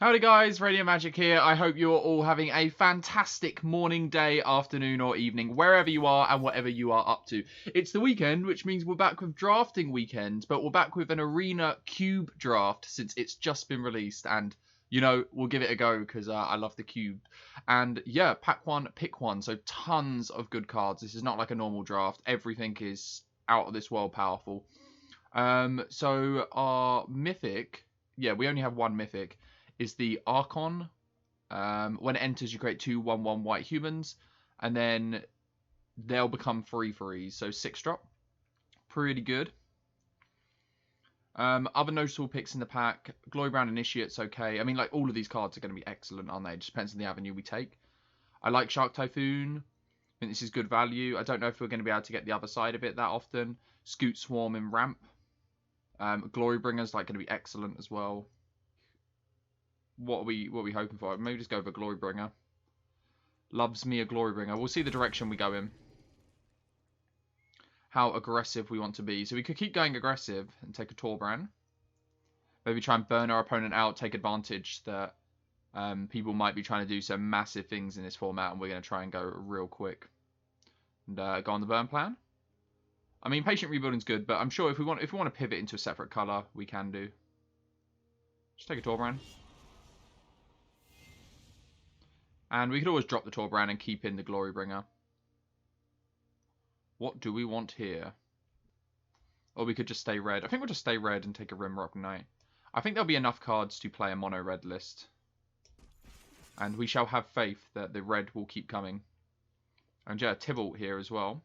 Howdy guys, Radio Magic here. I hope you're all having a fantastic morning, day, afternoon or evening, wherever you are and whatever you are up to. It's the weekend, which means we're back with drafting weekend, but we're back with an Arena Cube draft since it's just been released, and you know, we'll give it a go because I love the Cube. And yeah, pack one, pick one, so tons of good cards. This is not like a normal draft. Everything is out of this world powerful. So our Mythic, yeah, we only have one Mythic, is the Archon. When it enters, you create 2/1/1 white humans, and then they'll become 3/3s, so 6-drop. Pretty good. Other noticeable picks in the pack, Glory Brand Initiate's okay. I mean, like, all of these cards are going to be excellent, aren't they? It just depends on the avenue we take. I like Shark Typhoon. I think this is good value. I don't know if we're going to be able to get the other side of it that often. Scoot Swarm in Ramp. Glory Bringer's like going to be excellent as well. What are we hoping for? Maybe just go for Glory Bringer. Loves me a Glory Bringer. We'll see the direction we go in. How aggressive we want to be. So we could keep going aggressive and take a Torbrand. Maybe try and burn our opponent out, take advantage that people might be trying to do some massive things in this format, and we're going to try and go real quick. And go on the burn plan. I mean, Patient Rebuilding's good, but I'm sure if we want to pivot into a separate colour, we can do. Just take a Torbrand. And we could always drop the Torbrand and keep in the Glory Bringer. What do we want here? Or we could just stay red. I think we'll just stay red and take a Rimrock Knight. I think there'll be enough cards to play a mono red list. And we shall have faith that the red will keep coming. And yeah, Tibalt here as well.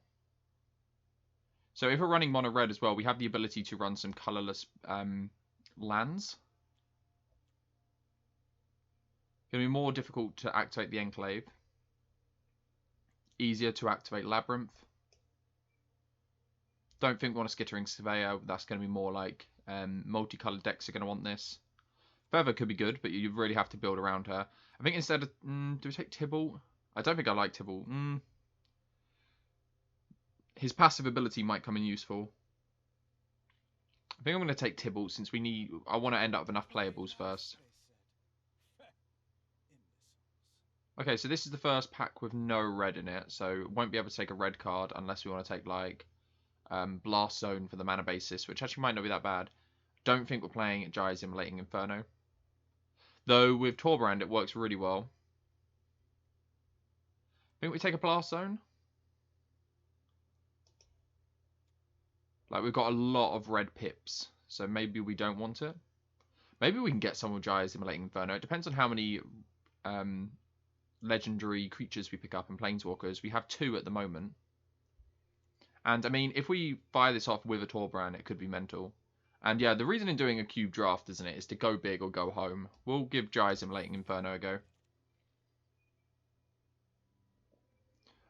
So if we're running mono red as well, we have the ability to run some colourless lands. Going to be more difficult to activate the Enclave. Easier to activate Labyrinth. Don't think we want a Skittering Surveyor. That's going to be more like multicolored decks are going to want this. Feather could be good, but you really have to build around her. I think instead of... do we take Tibalt? I don't think I like Tibalt. His passive ability might come in useful. I think I'm going to take Tibalt since we need... I want to end up with enough playables first. Okay, so this is the first pack with no red in it, so won't be able to take a red card unless we want to take, like, Blast Zone for the mana basis, which actually might not be that bad. Don't think we're playing Gyre's Immolating Inferno. Though, with Torbrand, it works really well. Think we take a Blast Zone? Like, we've got a lot of red pips, so maybe we don't want it. Maybe we can get some with Gyre's Immolating Inferno. It depends on how many... legendary creatures we pick up and planeswalkers. We have 2 at the moment. And I mean, if we fire this off with a Torbrand, it could be mental. And yeah, the reason in doing a cube draft, isn't it, is to go big or go home. We'll give Gyre's Immolating Inferno a go.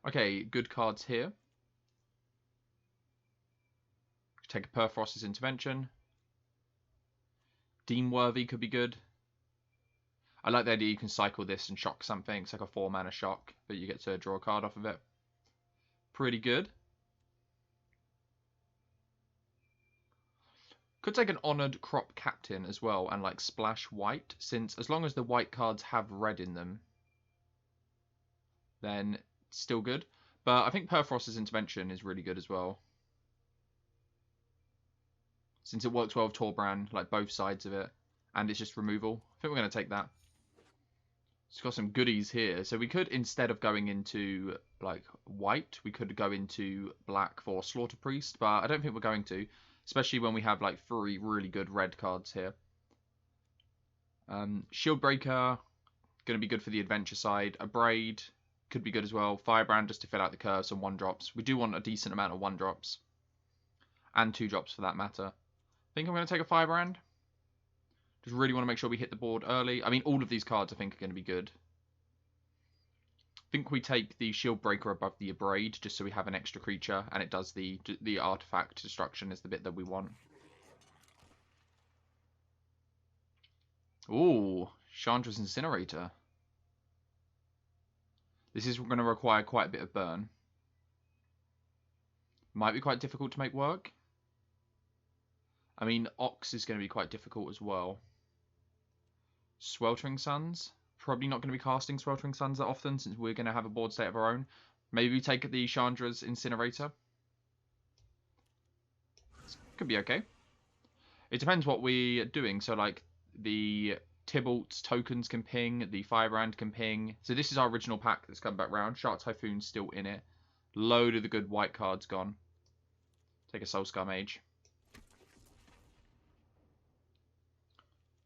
Okay, good cards here. Take a Perforce's Intervention. Deemworthy could be good. I like the idea you can cycle this and shock something. It's like a 4-mana shock, but you get to draw a card off of it. Pretty good. Could take an Honoured Crop Captain as well and like splash white, since as long as the white cards have red in them, then it's still good. But I think Perforce's Intervention is really good as well. Since it works well with Torbrand, like both sides of it, and it's just removal. I think we're going to take that. It's got some goodies here. So we could, instead of going into like white, we could go into black for Slaughter Priest, but I don't think we're going to, especially when we have like 3 really good red cards here. Shield Breaker, going to be good for the adventure side. A Braid could be good as well. Firebrand just to fill out the curve, some 1-drops. We do want a decent amount of 1-drops. And 2-drops for that matter. I think I'm going to take a Firebrand. Just really want to make sure we hit the board early. I mean, all of these cards I think are going to be good. I think we take the Shield Breaker above the Abrade, just so we have an extra creature, and it does the artifact destruction is the bit that we want. Ooh, Chandra's Incinerator. This is going to require quite a bit of burn. Might be quite difficult to make work. I mean, Ox is going to be quite difficult as well. Sweltering Suns. Probably not going to be casting Sweltering Suns that often since we're going to have a board state of our own. Maybe we take the Chandra's Incinerator. This could be okay. It depends what we're doing. So, like, the Tybalt's tokens can ping, the Firebrand can ping. So this is our original pack that's come back round. Shark Typhoon's still in it. Load of the good white cards gone. Take a Soulscar Mage.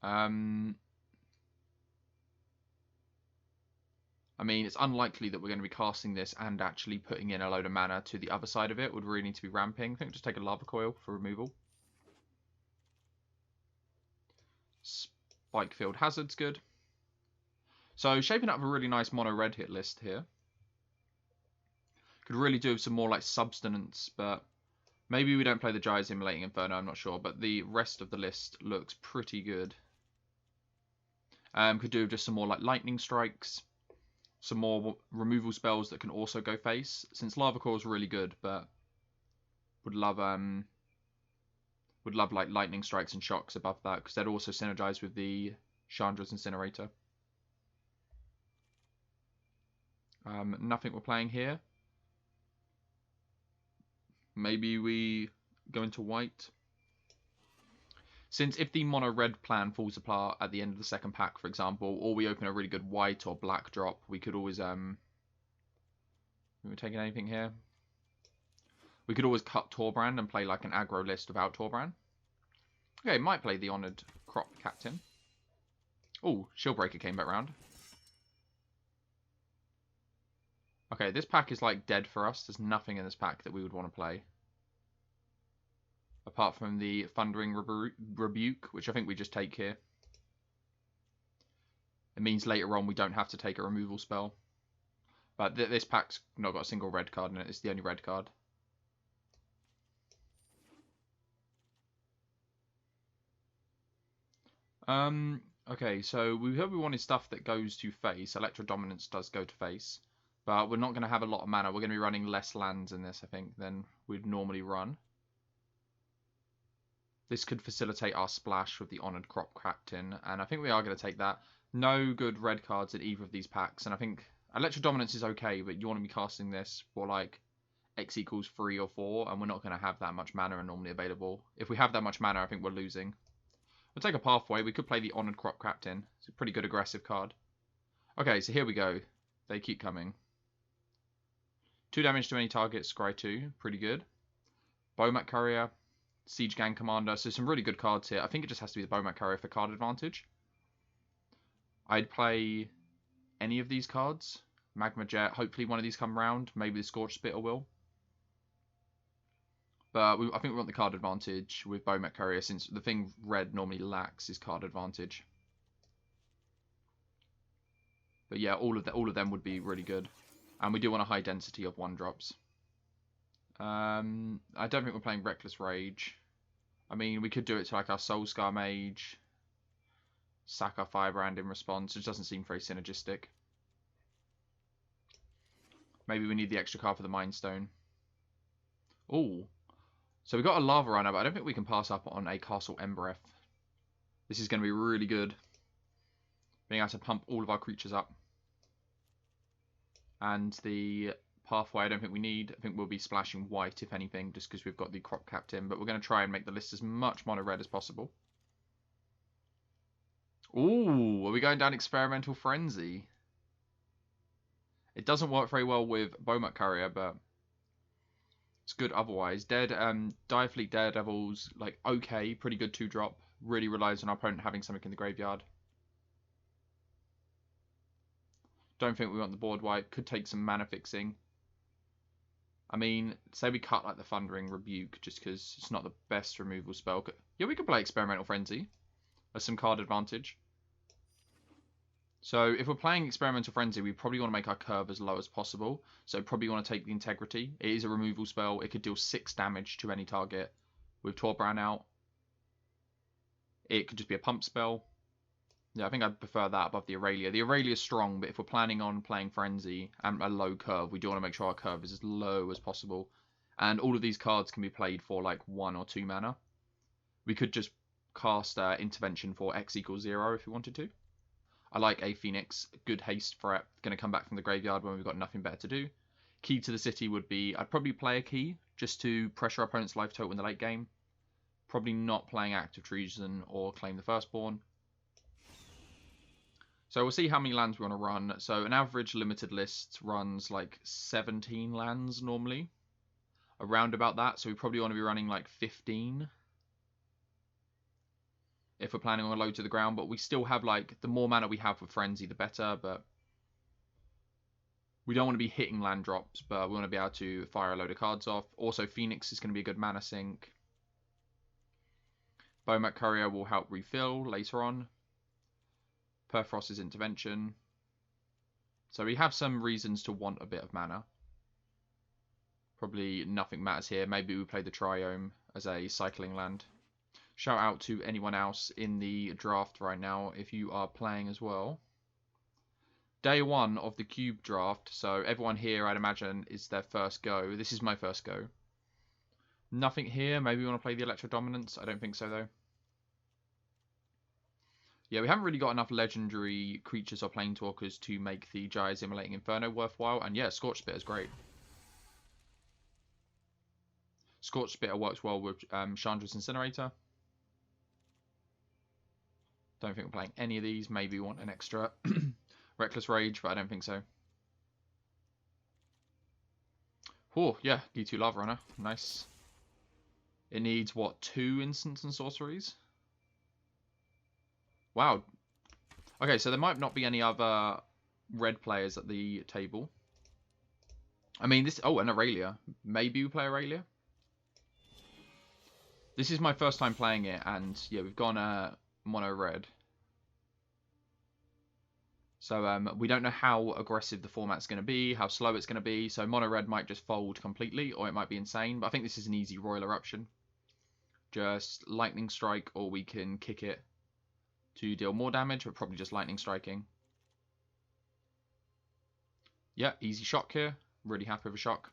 I mean, it's unlikely that we're going to be casting this and actually putting in a load of mana to the other side of it. Would really need to be ramping. I think just take a Lava Coil for removal. Spikefield Hazard's good. So shaping up a really nice mono red hit list here. Could really do with some more like substance, but maybe we don't play the Giant Immolating Inferno, I'm not sure. But the rest of the list looks pretty good. Could do with just some more like lightning strikes. Some more removal spells that can also go face. Since Lava Core is really good, but would love like lightning strikes and shocks above that because they'd also synergize with the Chandra's Incinerator. Nothing we're playing here. Maybe we go into white. Since if the mono red plan falls apart at the end of the second pack, for example, or we open a really good white or black drop, we could always Are we taking anything here? We could always cut Torbrand and play like an aggro list without Torbrand. Okay, might play the Honoured Crop Captain. Oh, Shieldbreaker came back round. Okay, this pack is like dead for us. There's nothing in this pack that we would want to play. Apart from the Thundering Rebuke, which I think we just take here. It means later on we don't have to take a removal spell. But this pack's not got a single red card in it. It's the only red card. Okay, so we wanted stuff that goes to face. Electro Dominance does go to face. But we're not going to have a lot of mana. We're going to be running less lands in this, I think, than we'd normally run. This could facilitate our splash with the Honoured Crop Captain, and I think we are going to take that. No good red cards in either of these packs, and I think Electro Dominance is okay, but you want to be casting this for like X equals 3 or 4, and we're not going to have that much mana normally available. If we have that much mana, I think we're losing. We'll take a Pathway. We could play the Honoured Crop Captain. It's a pretty good aggressive card. Okay, so here we go. They keep coming. 2 damage to any target, Scry 2. Pretty good. Bomat Courier. Siege Gang Commander. So some really good cards here. I think it just has to be the Bomat Courier for card advantage. I'd play any of these cards. Magma Jet. Hopefully one of these come round. Maybe the Scorched Spitter will. But I think we want the card advantage with Bomat Courier, since the thing red normally lacks is card advantage. But yeah, all of them would be really good. And we do want a high density of 1-drops. I don't think we're playing Reckless Rage. I mean, we could do it to like our Soulscar Mage. Sack our Firebrand in response. It doesn't seem very synergistic. Maybe we need the extra card for the Mind Stone. Ooh. So we got a Lava Runner, but I don't think we can pass up on a Castle Embereth. This is going to be really good. Being able to pump all of our creatures up. And the Pathway I don't think we need. I think we'll be splashing white, if anything, just because we've got the Crop Captain. But we're going to try and make the list as much mono red as possible. Ooh, are we going down Experimental Frenzy? It doesn't work very well with Bomat Courier, but it's good otherwise. Direfleet Daredevil's like okay, pretty good 2-drop. Really relies on our opponent having something in the graveyard. Don't think we want the board wipe. Could take some mana fixing. I mean, say we cut like the Thundering Rebuke just because it's not the best removal spell. Yeah, we could play Experimental Frenzy as some card advantage. So if we're playing Experimental Frenzy, we probably want to make our curve as low as possible. So probably want to take the Integrity. It is a removal spell. It could deal 6 damage to any target with Torbrand out. It could just be a pump spell. Yeah, I think I'd prefer that above the Aurelia. The Aurelia is strong, but if we're planning on playing Frenzy and a low curve, we do want to make sure our curve is as low as possible. And all of these cards can be played for like 1 or 2 mana. We could just cast Intervention for X equals 0 if we wanted to. I like a Phoenix. Good haste threat. Going to come back from the graveyard when we've got nothing better to do. Key to the city would be, I'd probably play a key just to pressure our opponent's life total in the late game. Probably not playing Active Treason or Claim the Firstborn. So we'll see how many lands we want to run. So an average limited list runs like 17 lands normally. Around about that. So we probably want to be running like 15. If we're planning on a load to the ground. But we still have like, the more mana we have with Frenzy, the better. But we don't want to be hitting land drops. But we want to be able to fire a load of cards off. Also, Phoenix is going to be a good mana sink. Bomat Courier will help refill later on. Perfrost's Intervention. So we have some reasons to want a bit of mana. Probably nothing matters here. Maybe we play the Triome as a cycling land. Shout out to anyone else in the draft right now if you are playing as well. Day 1 of the Cube draft. So everyone here, I'd imagine, is their first go. This is my first go. Nothing here. Maybe we want to play the Electro Dominance. I don't think so, though. Yeah, we haven't really got enough legendary creatures or planeswalkers to make the Giant's Immolating Inferno worthwhile. And yeah, Scorched Spitter is great. Scorched Spitter works well with Chandra's Incinerator. Don't think we're playing any of these. Maybe we want an extra Reckless Rage, but I don't think so. Oh, yeah, G2 Lava Runner. Nice. It needs, what, 2 instants and sorceries? Wow. Okay, so there might not be any other red players at the table. I mean, this... Oh, an Aurelia. Maybe we play Aurelia? This is my first time playing it, and yeah, we've gone mono red. So we don't know how aggressive the format's going to be, how slow it's going to be. So mono red might just fold completely, or it might be insane. But I think this is an easy Royal Eruption. Just Lightning Strike, or we can kick it to deal more damage, but probably just Lightning Striking. Yeah, easy shock here. Really happy with a shock.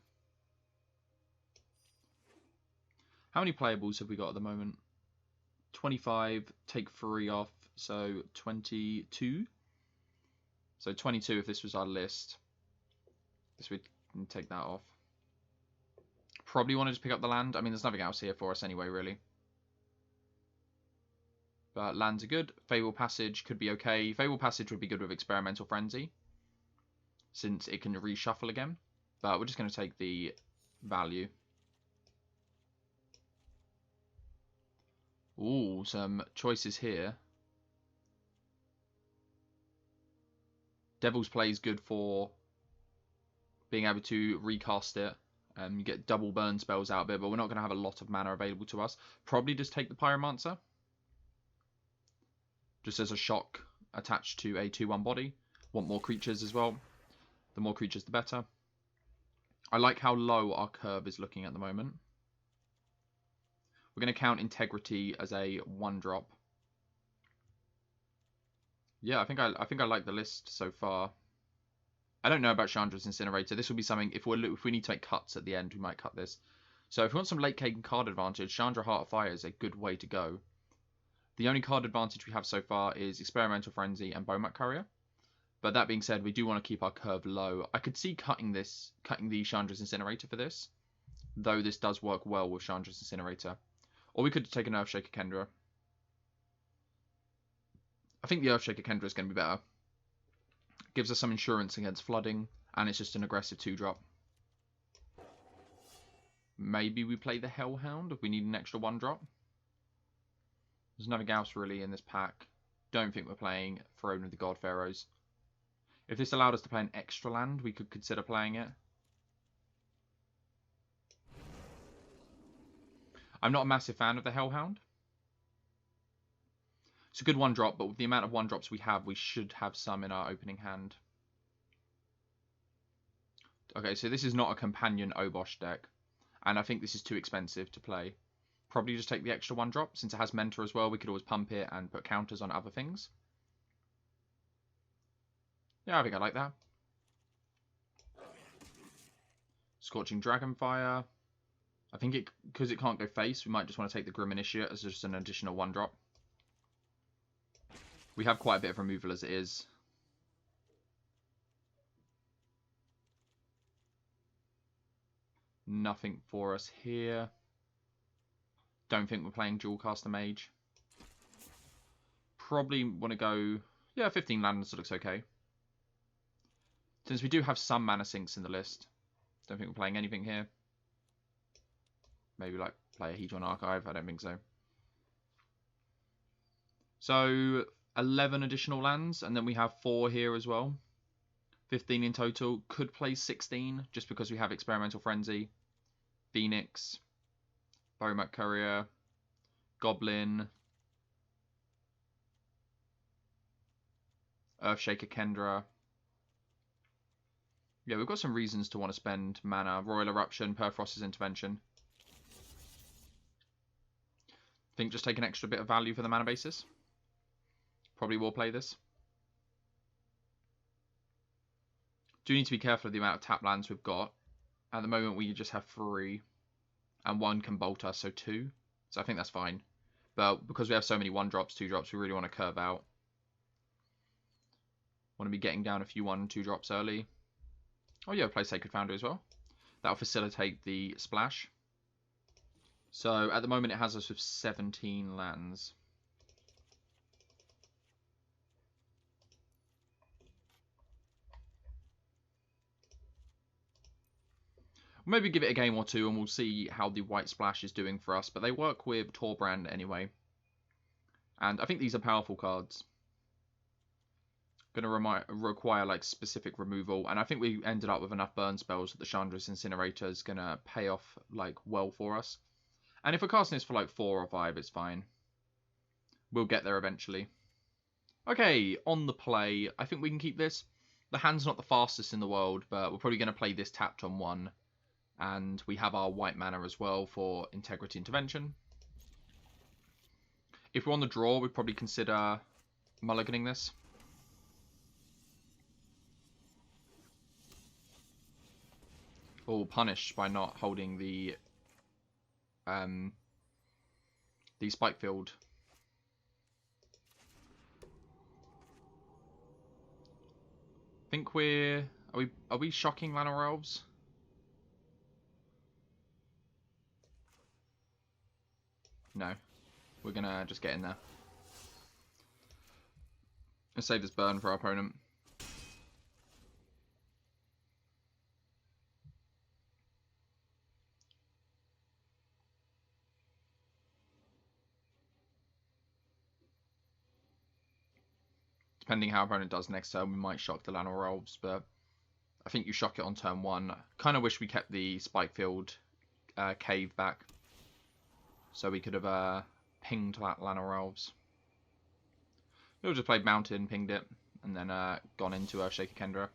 How many playables have we got at the moment? 25, take 3 off, so 22. So 22 if this was our list. This would take that off. Probably want to just pick up the land. I mean, there's nothing else here for us anyway, really. But lands are good. Fable Passage could be okay. Fable Passage would be good with Experimental Frenzy, since it can reshuffle again. But we're just going to take the value. Ooh, some choices here. Devil's Play is good for being able to recast it. You get double burn spells out of it, but we're not going to have a lot of mana available to us. Probably just take the Pyromancer. Just as a shock attached to a 2/1 body. Want more creatures as well. The more creatures, the better. I like how low our curve is looking at the moment. We're going to count Integrity as a 1-drop. Yeah, I think I like the list so far. I don't know about Chandra's Incinerator. This will be something, if we need to make cuts at the end, we might cut this. So if we want some late game card advantage, Chandra Heart of Fire is a good way to go. The only card advantage we have so far is Experimental Frenzy and Bomat Courier. But that being said, we do want to keep our curve low. I could see cutting the Chandra's Incinerator for this, though this does work well with Chandra's Incinerator. Or we could take an Earthshaker Kendra. I think the Earthshaker Kendra is going to be better. Gives us some insurance against flooding, and it's just an aggressive 2-drop. Maybe we play the Hellhound if we need an extra 1-drop. There's nothing else really in this pack. Don't think we're playing Throne of the God Pharaohs. If this allowed us to play an extra land, we could consider playing it. I'm not a massive fan of the Hellhound. It's a good 1-drop, but with the amount of 1-drops we have, we should have some in our opening hand. Okay, so this is not a companion Obosh deck, and I think this is too expensive to play. Probably just take the extra 1-drop. Since it has Mentor as well, we could always pump it and put counters on other things. Yeah, I think I like that. Scorching Dragonfire. I think because it can't go face, we might just want to take the Grim Initiate as just an additional 1-drop. We have quite a bit of removal as it is. Nothing for us here. Don't think we're playing Dual Caster Mage. Probably want to go... Yeah, 15 lands looks okay. Since we do have some mana sinks in the list. Don't think we're playing anything here. Maybe like play a Hedron Archive. I don't think so. So 11 additional lands, and then we have 4 here as well. 15 in total. Could play 16 just because we have Experimental Frenzy, Phoenix, Bowmat Courier, Goblin, Earthshaker Kendra. Yeah, we've got some reasons to want to spend mana. Royal Eruption, Perthrost's Intervention. I think just take an extra bit of value for the mana basis. Probably will play this. Do need to be careful of the amount of tap lands we've got. At the moment, we just have 3. And 1 can bolt us, so 2. So I think that's fine. But because we have so many 1-drops, 2-drops, we really want to curve out. Want to be getting down a few 1 and 2-drops early. Oh yeah, play Sacred Founder as well. That'll facilitate the splash. So at the moment it has us with 17 lands. Maybe give it a game or two and we'll see how the white splash is doing for us. But they work with Torbrand anyway. And I think these are powerful cards. Going to require like specific removal, and I think we ended up with enough burn spells that the Chandra's Incinerator is going to pay off like well for us. And if we're casting this for like 4 or 5, it's fine. We'll get there eventually. Okay, on the play, I think we can keep this. The hand's not the fastest in the world, but we're probably going to play this tapped on 1. And we have our white mana as well for Integrity Intervention. If we're on the draw, we'd probably consider mulliganing this. Or punished by not holding the spike field. I think are we shocking Llanowar Elves? No. We're gonna just get in there. Let's save this burn for our opponent. Depending how our opponent does next turn, we might shock the Llanowar Elves, but I think you shock it on turn 1. Kind of wish we kept the Spike Field cave back, so we could have pinged that Llanowar Elves. We'll just played Mountain, pinged it, and then gone into Earthshaker Kendra.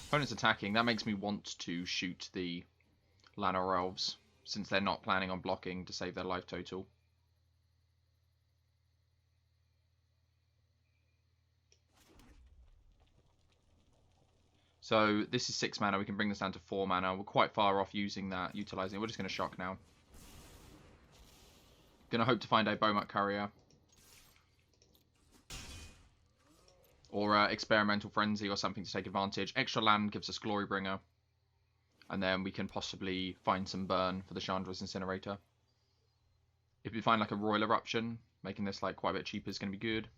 Opponent's attacking. That makes me want to shoot the Llanowar Elves, since they're not planning on blocking to save their life total. So this is 6 mana. We can bring this down to 4 mana. We're quite far off using that, utilizing it. We're just going to shock now. Going to hope to find a Bowmat Courier. Or Experimental Frenzy or something to take advantage. Extra land gives us Glorybringer. And then we can possibly find some burn for the Chandra's Incinerator. If we find like a Royal Eruption, making this like quite a bit cheaper is going to be good.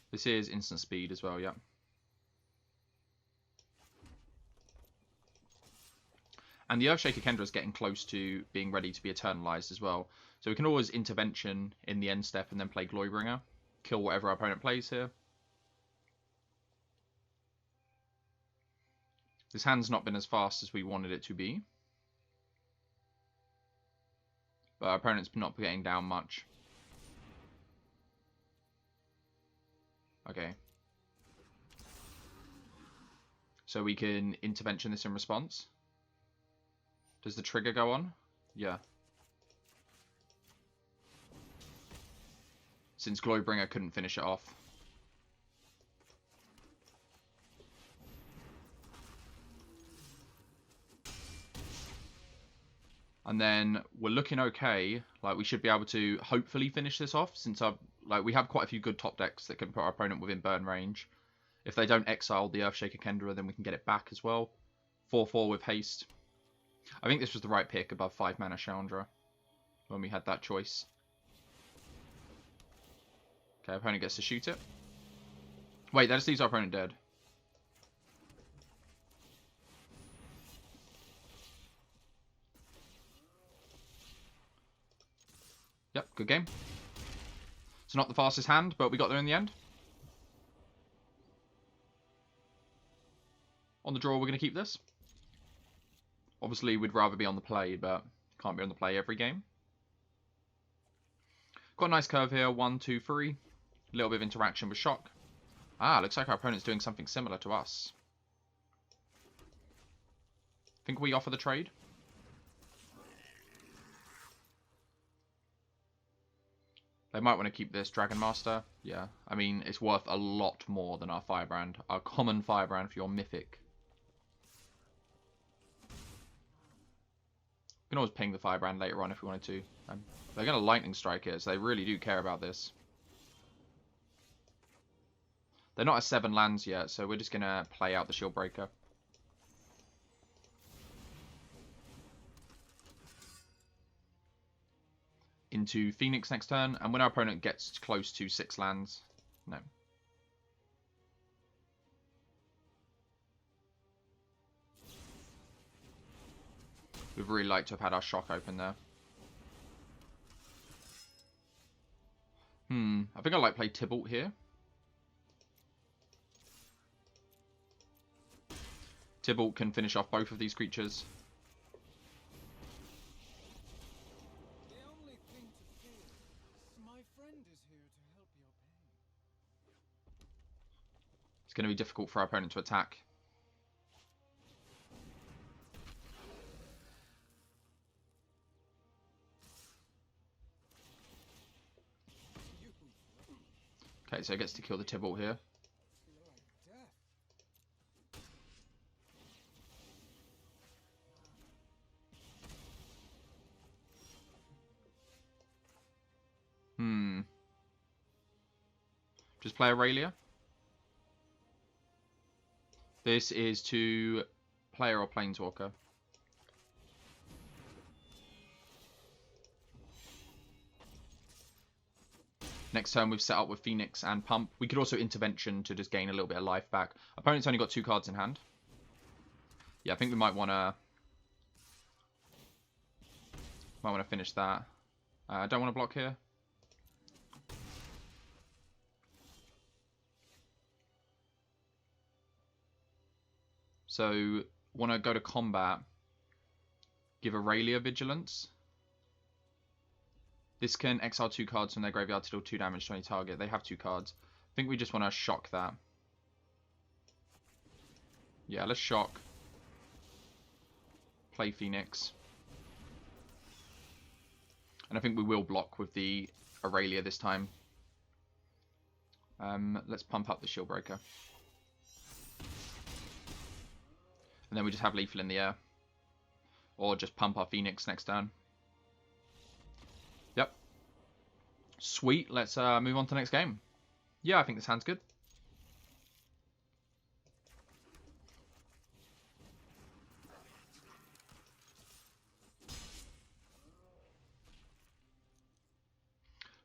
This is instant speed as well, yeah. And the Earthshaker Kendra is getting close to being ready to be eternalized as well. So we can always intervention in the end step and then play Glorybringer. Kill whatever our opponent plays here. This hand's not been as fast as we wanted it to be. But our opponent's not getting down much. Okay. So we can intervention this in response. Does the trigger go on? Yeah. Since Glorybringer couldn't finish it off. And then we're looking okay. Like, we should be able to hopefully finish this off, since our Like, we have quite a few good top decks that can put our opponent within burn range. If they don't exile the Earthshaker Kendra, then we can get it back as well. 4/4 with haste. I think this was the right pick above 5 mana Chandra when we had that choice. Okay, opponent gets to shoot it. Wait, that just leaves our opponent dead. Yep, good game. It's not the fastest hand, but we got there in the end. On the draw, we're going to keep this. Obviously, we'd rather be on the play, but can't be on the play every game. Got a nice curve here. 1, 2, 3. A little bit of interaction with shock. Ah, looks like our opponent's doing something similar to us. Think we offer the trade? They might want to keep this Dragon Master. Yeah, I mean, it's worth a lot more than our Firebrand. Our common Firebrand for your Mythic. You can always ping the Firebrand later on if we wanted to. They're going to Lightning Strike it, so they really do care about this. They're not at 7 lands yet, so we're just going to play out the Shield Breaker. Into Phoenix next turn, and when our opponent gets close to 6 lands... No. We'd really like to have had our shock open there. I think I like play Tybalt here. Tybalt can finish off both of these creatures. The only thing to fear is my friend is here to help your pain. It's going to be difficult for our opponent to attack. Okay, so it gets to kill the Tybalt here. Just play Aurelia. This is to player or planeswalker. Next turn we've set up with Phoenix and Pump. We could also Intervention to just gain a little bit of life back. Opponent's only got 2 cards in hand. Yeah, I think we might want to finish that. I don't want to block here. So, want to go to combat. Give Aurelia Vigilance. This can exile 2 cards from their graveyard to deal 2 damage to any target. They have 2 cards. I think we just want to shock that. Yeah, let's shock. Play Phoenix. And I think we will block with the Aurelia this time. Let's pump up the Shield Breaker. And then we just have Lethal in the air. Or just pump our Phoenix next turn. Yep. Sweet. Let's move on to the next game. Yeah, I think this hand's good.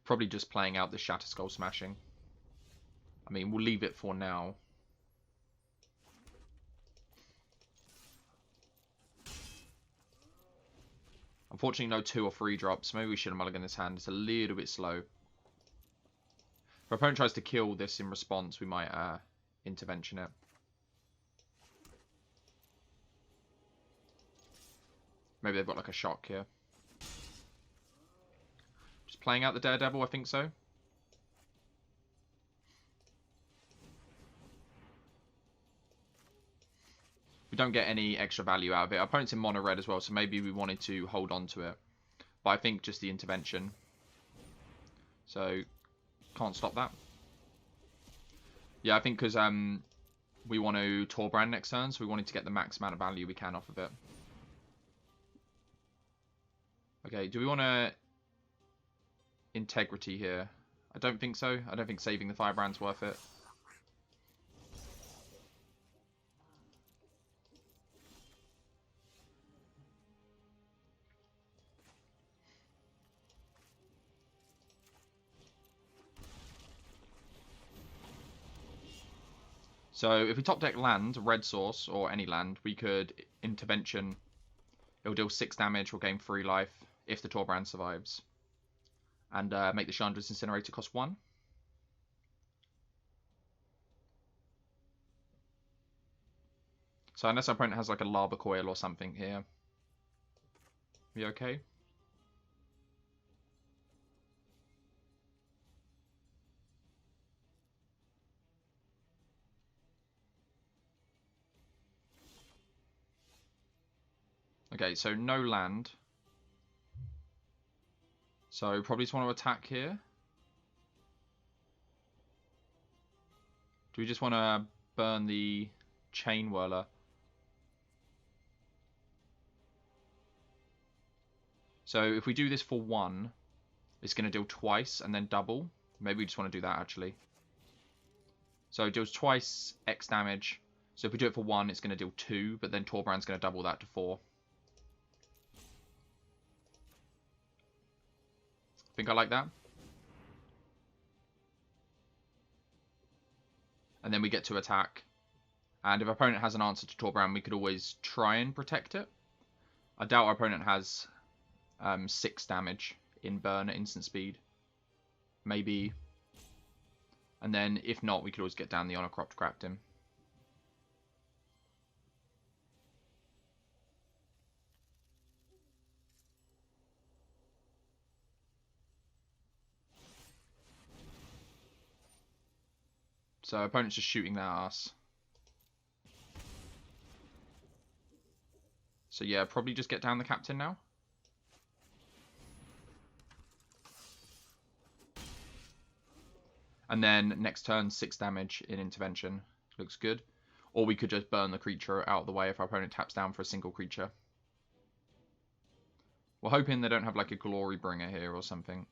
Probably just playing out the Shatter Skull Smashing. I mean, we'll leave it for now. Unfortunately, no 2 or 3 drops. Maybe we should have mulliganed this hand. It's a little bit slow. If our opponent tries to kill this in response, we might intervention it. Maybe they've got like a shock here. Just playing out the Daredevil, I think so. We don't get any extra value out of it. Our opponent's in mono red as well, so maybe we wanted to hold on to it. But I think just the intervention. So, can't stop that. Yeah, I think because we want to Torbrand next turn, so we wanted to get the max amount of value we can off of it. Okay, do we want to Integrity here? I don't think so. I don't think saving the firebrand's worth it. So if we top deck land, red source, or any land, we could intervention. It'll deal 6 damage, we'll gain 3 life if the Torbrand survives. And make the Chandra's Incinerator cost 1. So unless our opponent has like a lava coil or something here. We okay? Okay, so no land. So probably just want to attack here. Do we just want to burn the Chain Whirler? So if we do this for 1, it's going to deal twice and then double. Maybe we just want to do that actually. So it deals twice X damage. So if we do it for 1, it's going to deal 2, but then Torbrand's going to double that to 4. Think I like that. And then we get to attack. And if our opponent has an answer to Torbrand, we could always try and protect it. I doubt our opponent has 6 damage in burn at instant speed. Maybe. And then if not, we could always get down the Honor Crop to craft him. So opponent's just shooting that at us. So yeah, probably just get down the captain now. And then next turn, 6 damage in intervention. Looks good. Or we could just burn the creature out of the way if our opponent taps down for a single creature. We're hoping they don't have like a Glory Bringer here or something.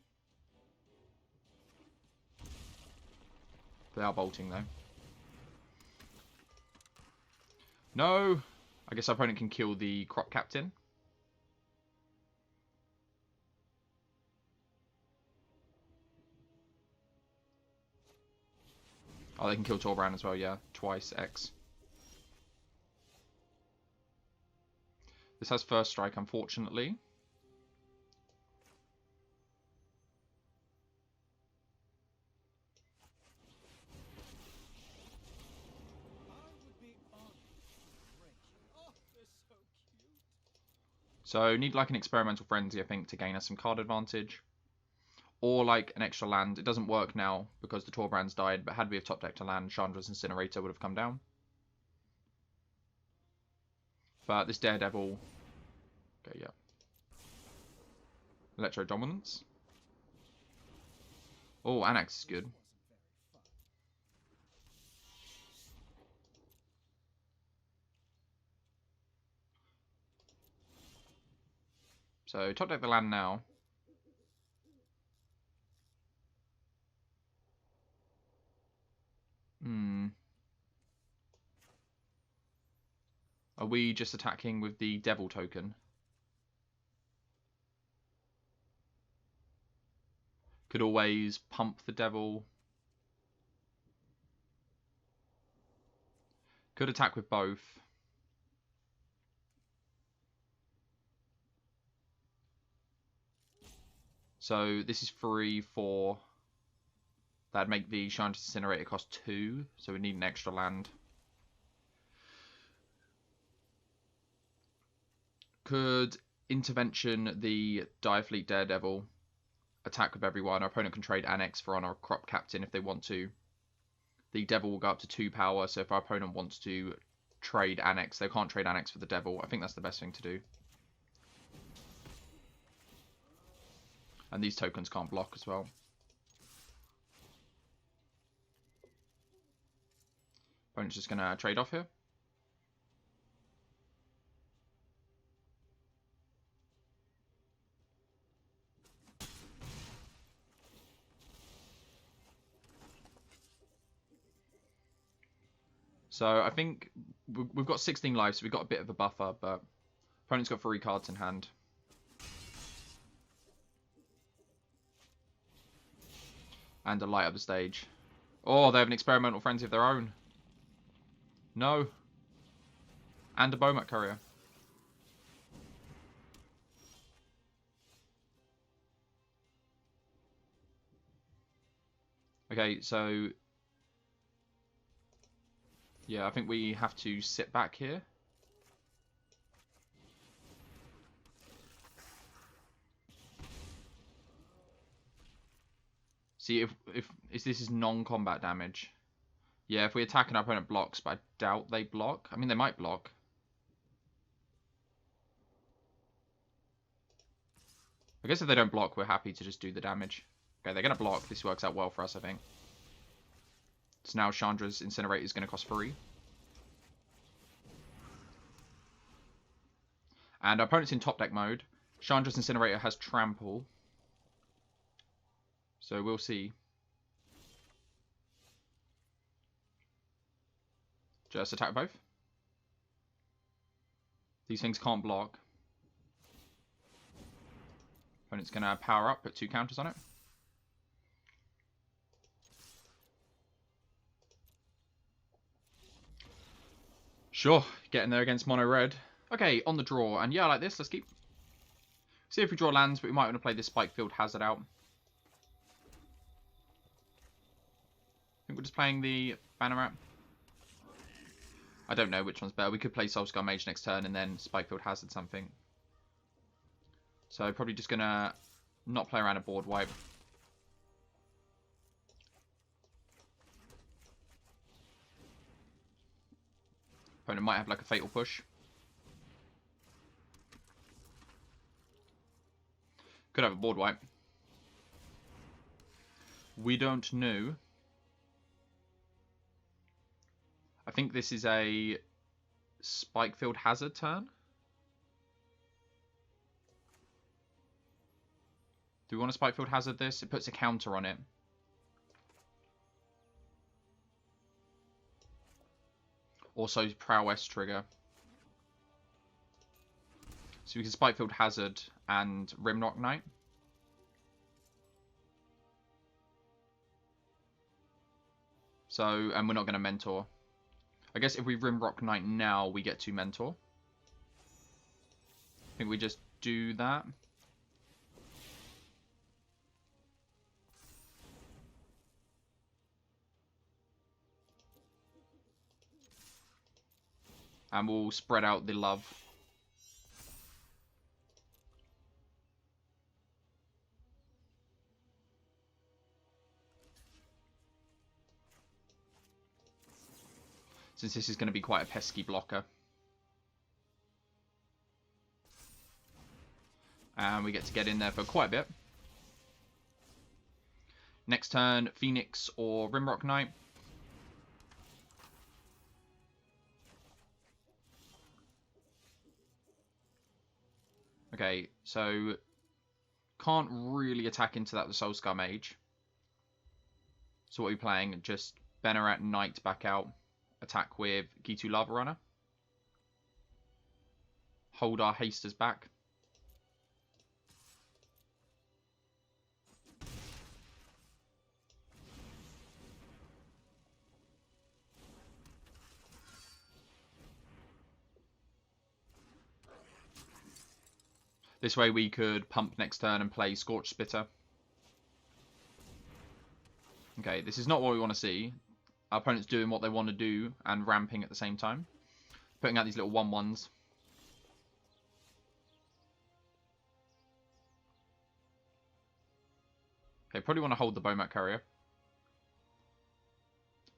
They are bolting though. No! I guess our opponent can kill the Crop Captain. Oh, they can kill Torbrand as well, yeah. Twice X. This has first strike, unfortunately. So need like an Experimental Frenzy, I think, to gain us some card advantage. Or like an extra land. It doesn't work now because the Torbrand's died, but had we have top decked a land, Chandra's Incinerator would have come down. But this Daredevil... Okay, yeah. Electro Dominance. Oh, Annex is good. So top deck the land now. Are we just attacking with the Devil token? Could always pump the Devil. Could attack with both. So this is 3, 4. That'd make the Chandra's Incinerator cost 2, so we need an extra land. Could intervention the Direfleet Daredevil, attack with everyone. Our opponent can trade Annex for Honor Crop Captain if they want to. The Devil will go up to 2 power, so if our opponent wants to trade Annex, they can't trade Annex for the Devil. I think that's the best thing to do. And these tokens can't block as well. Opponent's just going to trade off here. So I think we've got 16 lives, so we've got a bit of a buffer, but opponent's got 3 cards in hand. And a light up the stage. Oh, they have an experimental frenzy of their own. No. And a Bomat Courier. Okay, so... yeah, I think we have to sit back here. See, if this is non-combat damage. Yeah, if we attack and our opponent blocks, but I doubt they block. I mean, they might block. I guess if they don't block, we're happy to just do the damage. Okay, they're going to block. This works out well for us, I think. So now Chandra's Incinerate is going to cost 3. And our opponent's in top deck mode. Chandra's Incinerator has Trample. So we'll see. Just attack both. These things can't block. Opponent's going to power up, put 2 counters on it. Sure, getting there against mono red. Okay, on the draw. And yeah, I like this. Let's keep. See if we draw lands, but we might want to play this Spikefield Hazard out. I think we're just playing the Banneret. I don't know which one's better. We could play Soulscar Mage next turn and then Spikefield Hazard something. So probably just going to not play around a board wipe. Opponent might have like a Fatal Push. Could have a board wipe. We don't know. I think this is a Spikefield Hazard turn. Do we want to Spikefield Hazard this? It puts a counter on it. Also Prowess trigger. So we can Spikefield Hazard and Rimrock Knight. So, and we're not going to Mentor. I guess if we Rimrock Knight now, we get to Mentor. I think we just do that. And we'll spread out the love. Since this is going to be quite a pesky blocker. And we get to get in there for quite a bit. Next turn, Phoenix or Rimrock Knight. Okay, so can't really attack into that with Soulscar Mage. So what are we playing? Just Banneret Knight back out. Attack with Gitu Lava Runner. Hold our Hasters back. This way we could pump next turn and play Scorch Spitter. Okay, this is not what we want to see. Our opponent's doing what they want to do and ramping at the same time. Putting out these little 1/1s. Okay, probably want to hold the Bomat Courier.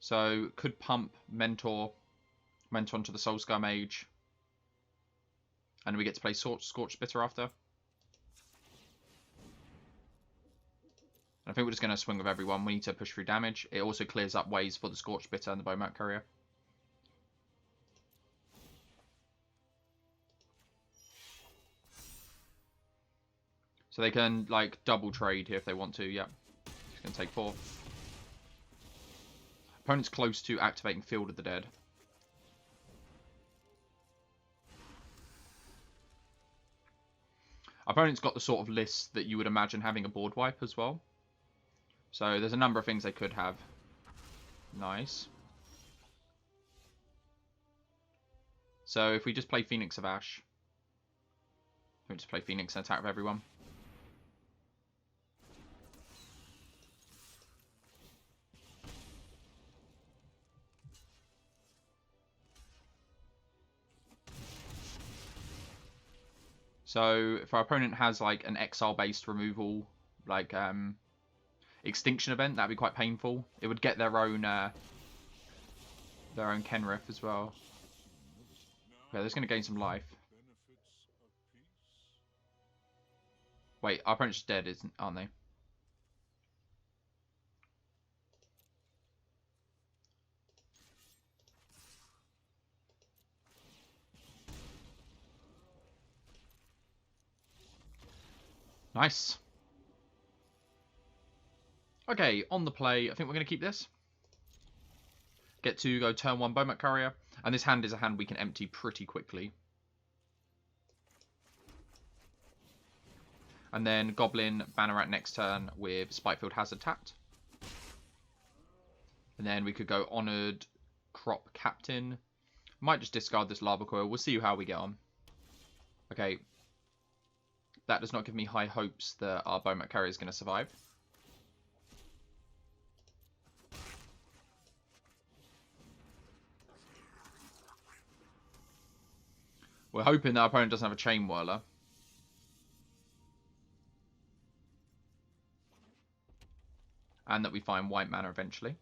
So, could pump Mentor onto the Soulscar Mage. And we get to play Scorch Spitter after. I think we're just going to swing with everyone. We need to push through damage. It also clears up ways for the Scorch Spitter and the Bomat Courier. So they can, like, double trade here if they want to. Yep. It's going to take 4. Opponent's close to activating Field of the Dead. opponent's got the sort of list that you would imagine having a board wipe as well. So there's a number of things they could have. Nice. So if we just play Phoenix of Ash, we just play Phoenix and attack with everyone. So if our opponent has like an exile-based removal, like extinction event, that'd be quite painful. It would get their own Kenrith as well. Okay, that's going to gain some life. Wait, our opponent's dead, aren't they? Nice. Okay, on the play, I think we're going to keep this. Get to go turn 1 Bowmat Courier. And this hand is a hand we can empty pretty quickly. And then Goblin Banneret next turn with Spitefield Hazard tapped. And then we could go Honoured Crop Captain. Might just discard this Lava Coil. We'll see how we get on. Okay. That does not give me high hopes that our Bowmat Courier is going to survive. We're hoping that our opponent doesn't have a Chain Whirler. And that we find white mana eventually.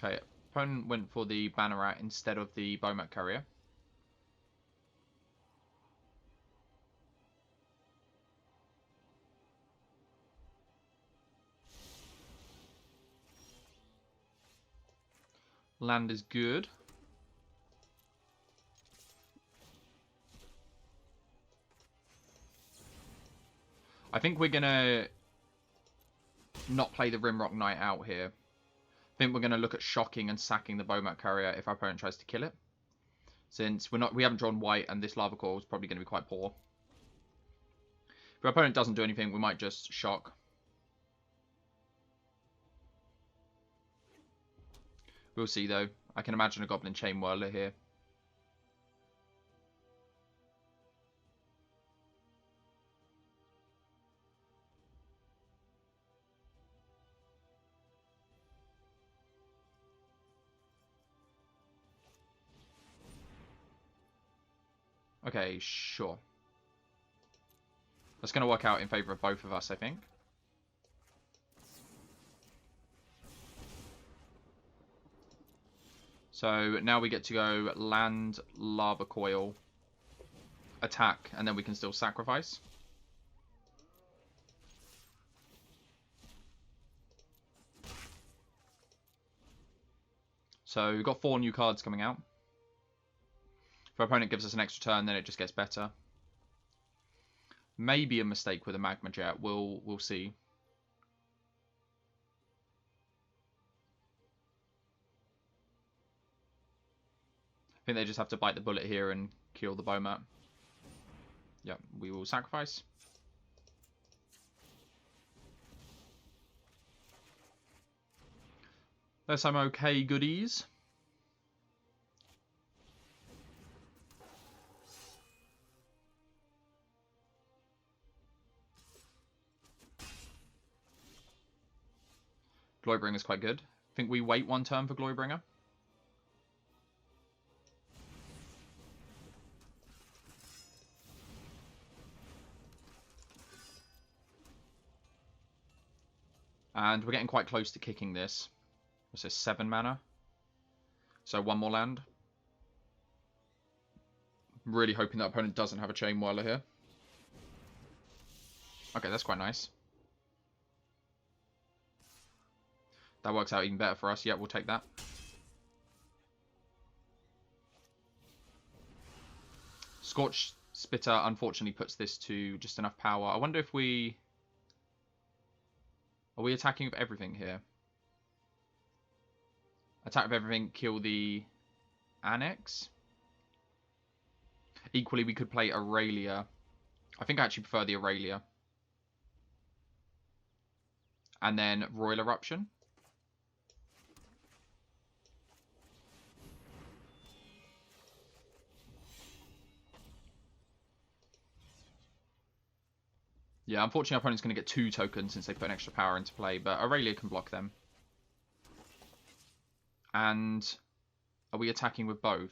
Okay, opponent went for the Banneret instead of the Bowmat Courier. Land is good. I think we're going to not play the Rimrock Knight out here. I think we're going to look at shocking and sacking the Bowmat Courier if our opponent tries to kill it. Since we haven't drawn white and this Lava Coil is probably going to be quite poor. If our opponent doesn't do anything, we might just shock. We'll see though. I can imagine a Goblin Chain Whirler here. Okay, sure. That's going to work out in favour of both of us, I think. So now we get to go land, Lava Coil, attack, and then we can still sacrifice. So we've got 4 new cards coming out. If our opponent gives us an extra turn, then it just gets better. Maybe a mistake with a Magma Jet. We'll see. I think they just have to bite the bullet here and kill the Bowmat. Yep, we will sacrifice. There's some okay goodies. Glorybringer is quite good. I think we wait 1 turn for Glorybringer. And we're getting quite close to kicking this. What's this? 7 mana. So 1 more land. I'm really hoping that opponent doesn't have a Chain Whirler here. Okay, that's quite nice. That works out even better for us. Yeah, we'll take that. Scorch Spitter unfortunately puts this to just enough power. I wonder if we... Are we attacking with everything here? Attack with everything, kill the Annex. Equally, we could play Aurelia. I think I actually prefer the Aurelia. And then Royal Eruption. Yeah, unfortunately our opponent's going to get 2 tokens since they put an extra power into play, but Aurelia can block them. And are we attacking with both?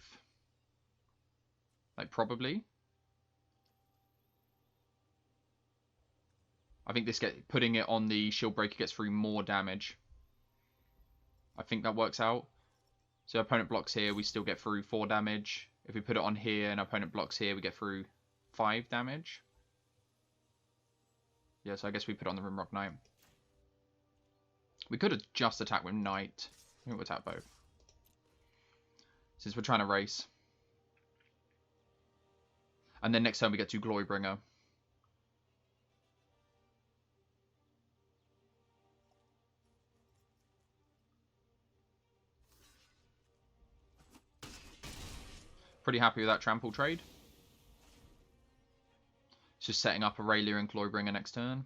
Like, probably. I think this putting it on the shield breaker gets through more damage. I think that works out. So opponent blocks here, we still get through 4 damage. If we put it on here and opponent blocks here, we get through 5 damage. Yeah, so I guess we put it on the Rimrock Knight. We could have just attacked with Knight. I think we'll attack both. Since we're trying to race. And then next turn we get to Glorybringer. Pretty happy with that trample trade. It's just setting up Aurelia and Glorybringer next turn.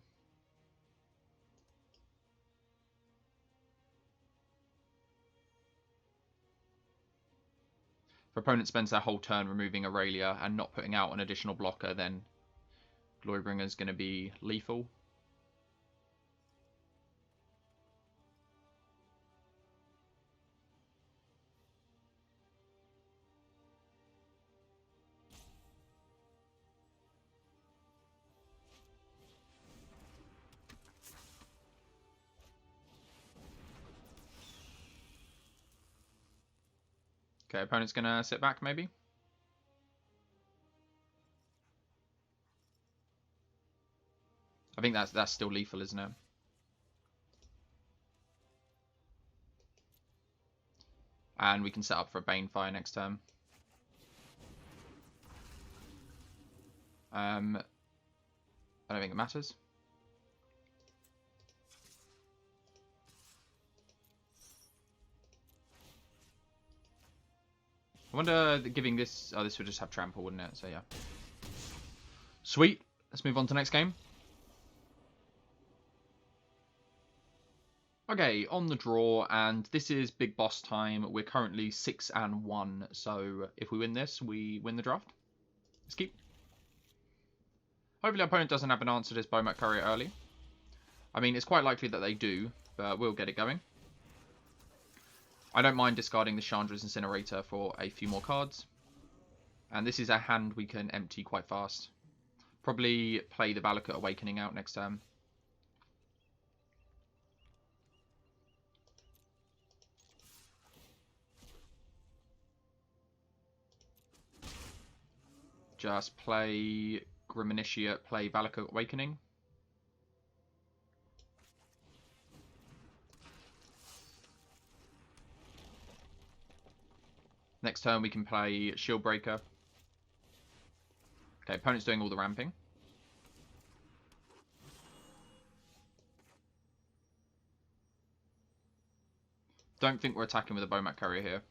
If opponent spends their whole turn removing Aurelia and not putting out an additional blocker, then Glorybringer is going to be lethal. Okay, opponent's going to sit back maybe. I think that's still lethal, isn't it? And we can set up for a Banefire next turn. I don't think it matters. I wonder, giving this... Oh, this would just have trample, wouldn't it? So, yeah. Sweet. Let's move on to the next game. Okay, on the draw, and this is Big Boss time. We're currently 6-1, so if we win this, we win the draft. Let's keep. Hopefully our opponent doesn't have an answer to this Bomat Courier early. I mean, it's quite likely that they do, but we'll get it going. I don't mind discarding the Chandra's Incinerator for a few more cards. And this is a hand we can empty quite fast. Probably play the Valakut Awakening out next turn. Just play Grim Initiate, play Valakut Awakening. Next turn we can play Shield Breaker. Okay, opponent's doing all the ramping. Don't think we're attacking with a Bomat Courier here.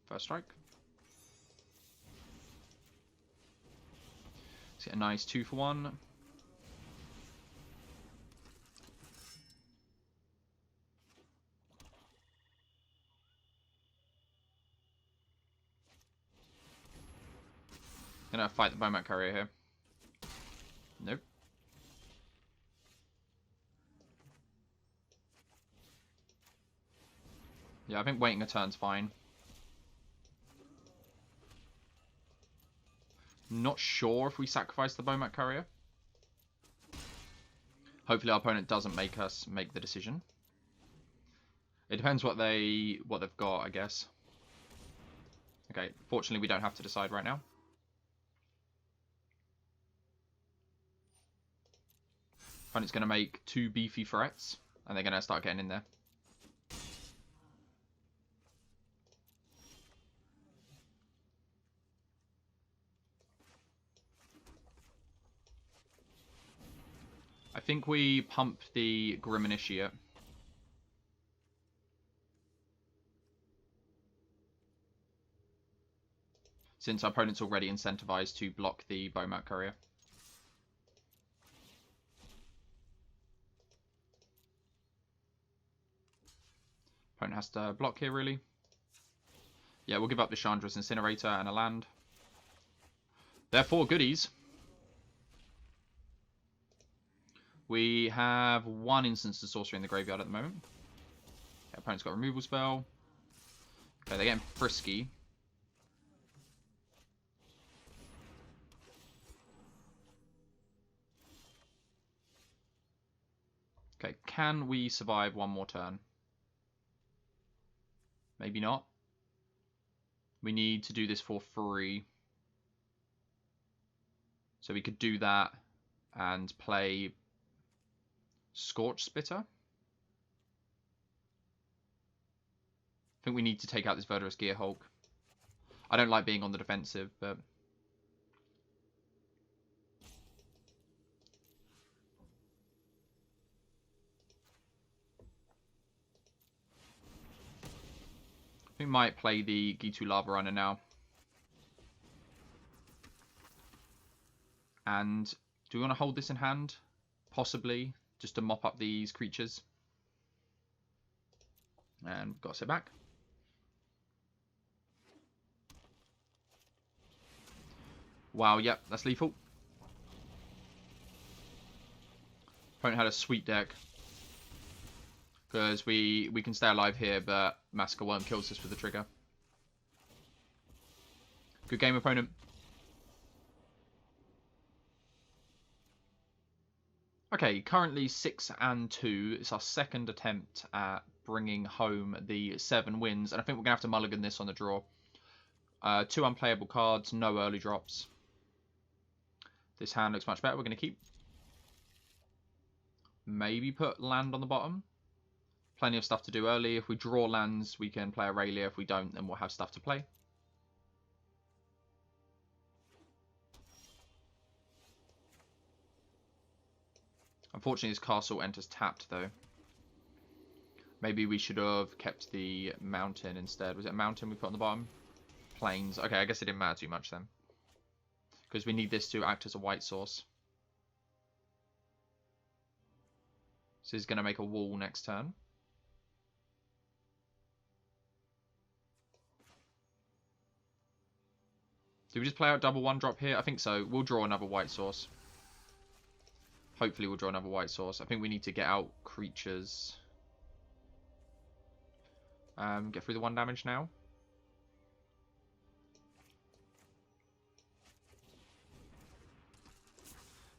First strike. Let's get a nice 2-for-1. Gonna fight the Bomat Courier here. Nope. Yeah, I think waiting a turn's fine. Not sure if we sacrifice the Bomat Courier. Hopefully our opponent doesn't make us make the decision. It depends what they've got, I guess. Okay, fortunately we don't have to decide right now. Opponent's going to make 2 beefy threats, and they're going to start getting in there. I think we pump the Grim Initiate. Since our opponent's already incentivized to block the Bowmat Courier. Opponent has to block here, really. Yeah, we'll give up the Chandra's Incinerator and a land. Therefore, goodies. We have 1 instance of sorcery in the graveyard at the moment. Okay, opponent's got a removal spell. Okay, they're getting frisky. Okay, can we survive 1 more turn? Maybe not. We need to do this for free. So we could do that and play Scorch Spitter. I think we need to take out this Verdurous Gearhulk. I don't like being on the defensive, but... we might play the Gitu Lava Runner now. And do we want to hold this in hand? Possibly, just to mop up these creatures. And we've got to sit back. Wow, yep, that's lethal. Opponent had a sweet deck. Because we can stay alive here, but Massacre Worm kills us with the trigger. Good game, opponent. Okay, currently 6-2. It's our second attempt at bringing home the 7 wins. And I think we're going to have to mulligan this on the draw. 2 unplayable cards, no early drops. This hand looks much better. We're going to keep. Maybe put land on the bottom. Plenty of stuff to do early. If we draw lands, we can play Aurelia. If we don't, then we'll have stuff to play. Unfortunately, this castle enters tapped, though. Maybe we should have kept the mountain instead. Was it a mountain we put on the bottom? Plains. Okay, I guess it didn't matter too much then. Because we need this to act as a white source. So he's going to make a wall next turn. Do we just play out double 1-drop here? I think so. We'll draw another white source. Hopefully we'll draw another white source. I think we need to get out creatures. Get through the 1 damage now.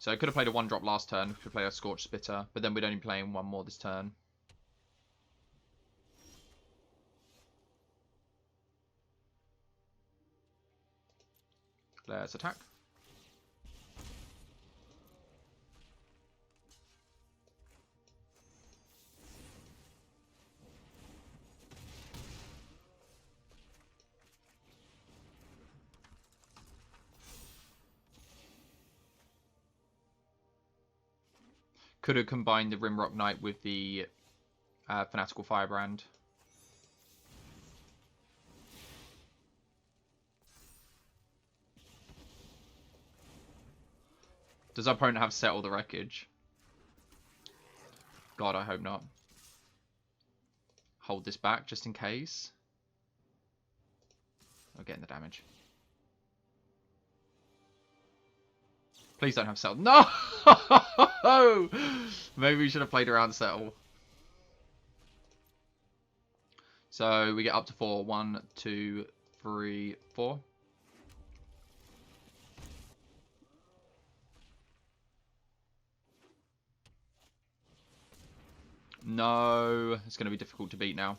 So I could have played a 1-drop last turn. We could play a Scorch Spitter. But then we'd only play 1 more this turn. Let's attack. Could have combined the Rimrock Knight with the Fanatical Firebrand. Does our opponent have Settle the Wreckage? God, I hope not. Hold this back just in case. We're getting the damage. Please don't have Settle. No! Maybe we should have played around Settle. So we get up to 4. 1, 2, 3, 4. No, it's going to be difficult to beat now.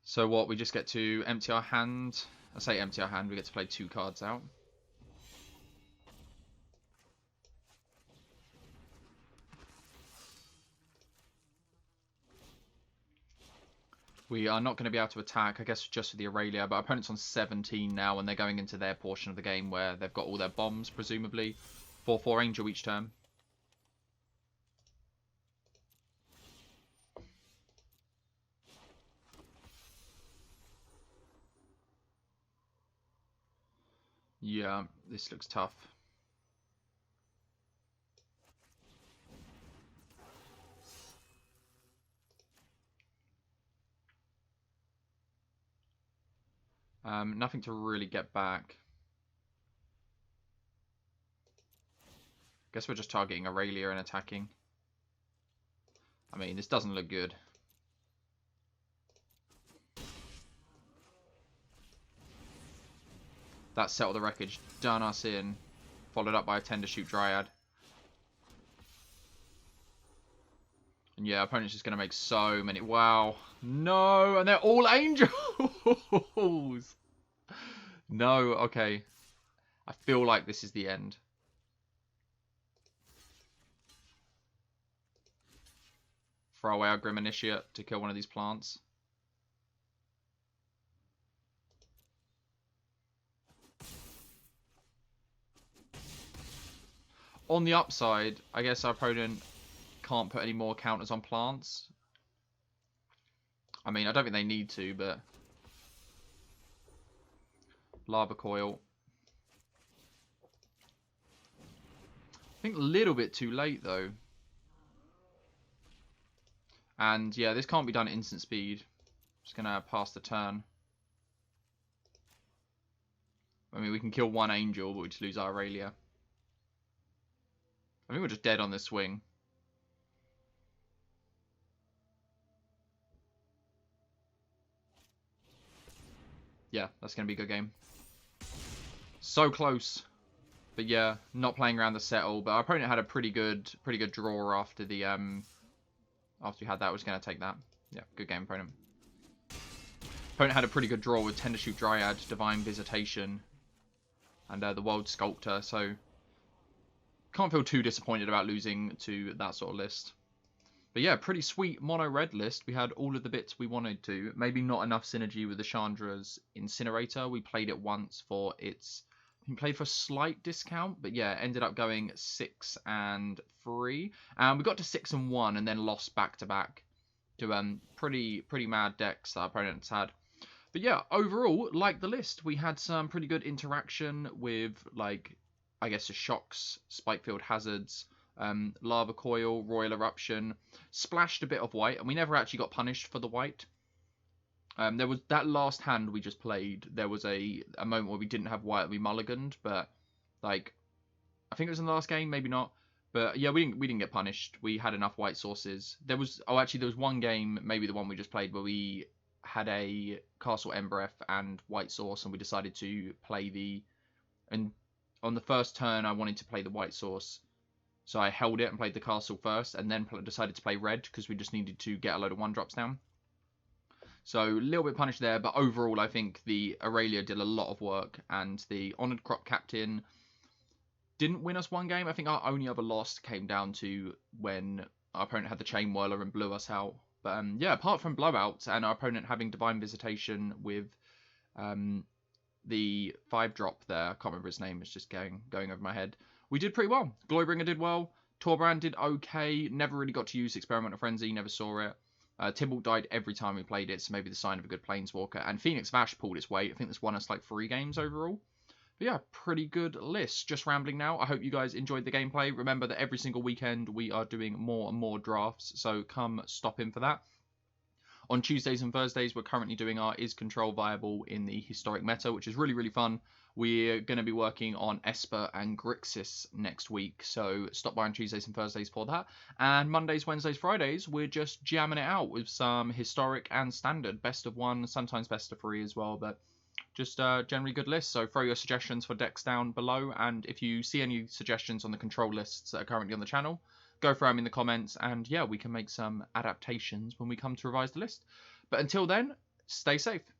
So what, we just get to empty our hand. I say empty our hand, we get to play 2 cards out. We are not going to be able to attack, I guess, just for the Aurelia, but our opponent's on 17 now, and they're going into their portion of the game where they've got all their bombs, presumably. 4/4 Angel each turn. Yeah, this looks tough. Nothing to really get back. Guess we're just targeting Aurelia and attacking. I mean, this doesn't look good. That Settle the Wreckage done us in. Followed up by a Tender Shoot Dryad. And yeah, opponent's just going to make so many. Wow. No, and they're all angels. No, okay. I feel like this is the end. Throw away our Grim Initiate to kill one of these plants. On the upside, I guess our opponent can't put any more counters on plants. I mean, I don't think they need to, but... Lava Coil. I think a little bit too late, though. And, yeah, this can't be done at instant speed. Just going to pass the turn. I mean, we can kill one Angel, but we just lose our Aurelia. I think we're just dead on this swing. Yeah, that's going to be a good game. So close. But yeah, not playing around the settle. But our opponent had a pretty good draw after the after we had that. We're just going to take that. Yeah, good game, opponent. Opponent had a pretty good draw with Tender Shoot Dryad, Divine Visitation, and the World Sculptor. So can't feel too disappointed about losing to that sort of list. But yeah, pretty sweet mono-red list. We had all of the bits we wanted to. Maybe not enough synergy with the Chandra's Incinerator. We played it once for its... We played for a slight discount, but yeah, ended up going 6 and 3. And we got to 6 and 1 and then lost back-to-back to pretty mad decks that our opponents had. But yeah, overall, like the list, we had some pretty good interaction with, like, I guess the Shocks, Spikefield Hazards, Lava Coil, Royal Eruption, splashed a bit of white, and we never actually got punished for the white. There was that last hand we just played, there was a moment where we didn't have white, we mulliganed, but like, I think it was in the last game, maybe not. But yeah, we didn't get punished. We had enough white sources. There was one game, maybe the one we just played, where we had a Castle Embereth and white source, and we decided to play and on the first turn I wanted to play the white source. So I held it and played the castle first, and then decided to play red because we just needed to get a load of 1-drops down. So a little bit punished there, but overall I think the Aurelia did a lot of work, and the Honoured Crop Captain didn't win us one game. I think our only other loss came down to when our opponent had the Chain Whirler and blew us out. But yeah, apart from blowouts and our opponent having Divine Visitation with the 5-drop there, I can't remember his name, it's just going over my head. We did pretty well. Glorybringer did well. Torbrand did okay. Never really got to use Experimental Frenzy. Never saw it. Tybalt died every time we played it, so maybe the sign of a good Planeswalker. And Phoenix Vash pulled its weight. I think this won us like 3 games overall. But yeah, pretty good list. Just rambling now. I hope you guys enjoyed the gameplay. Remember that every single weekend we are doing more and more drafts, so come stop in for that. On Tuesdays and Thursdays, we're currently doing our Is Control Viable in the Historic Meta, which is really fun. We're going to be working on Esper and Grixis next week, so stop by on Tuesdays and Thursdays for that. And Mondays, Wednesdays, Fridays, we're just jamming it out with some Historic and Standard. Best of 1, sometimes best of 3 as well, but just generally good lists. So throw your suggestions for decks down below, and if you see any suggestions on the control lists that are currently on the channel, go throw them in the comments, and yeah, we can make some adaptations when we come to revise the list. But until then, stay safe.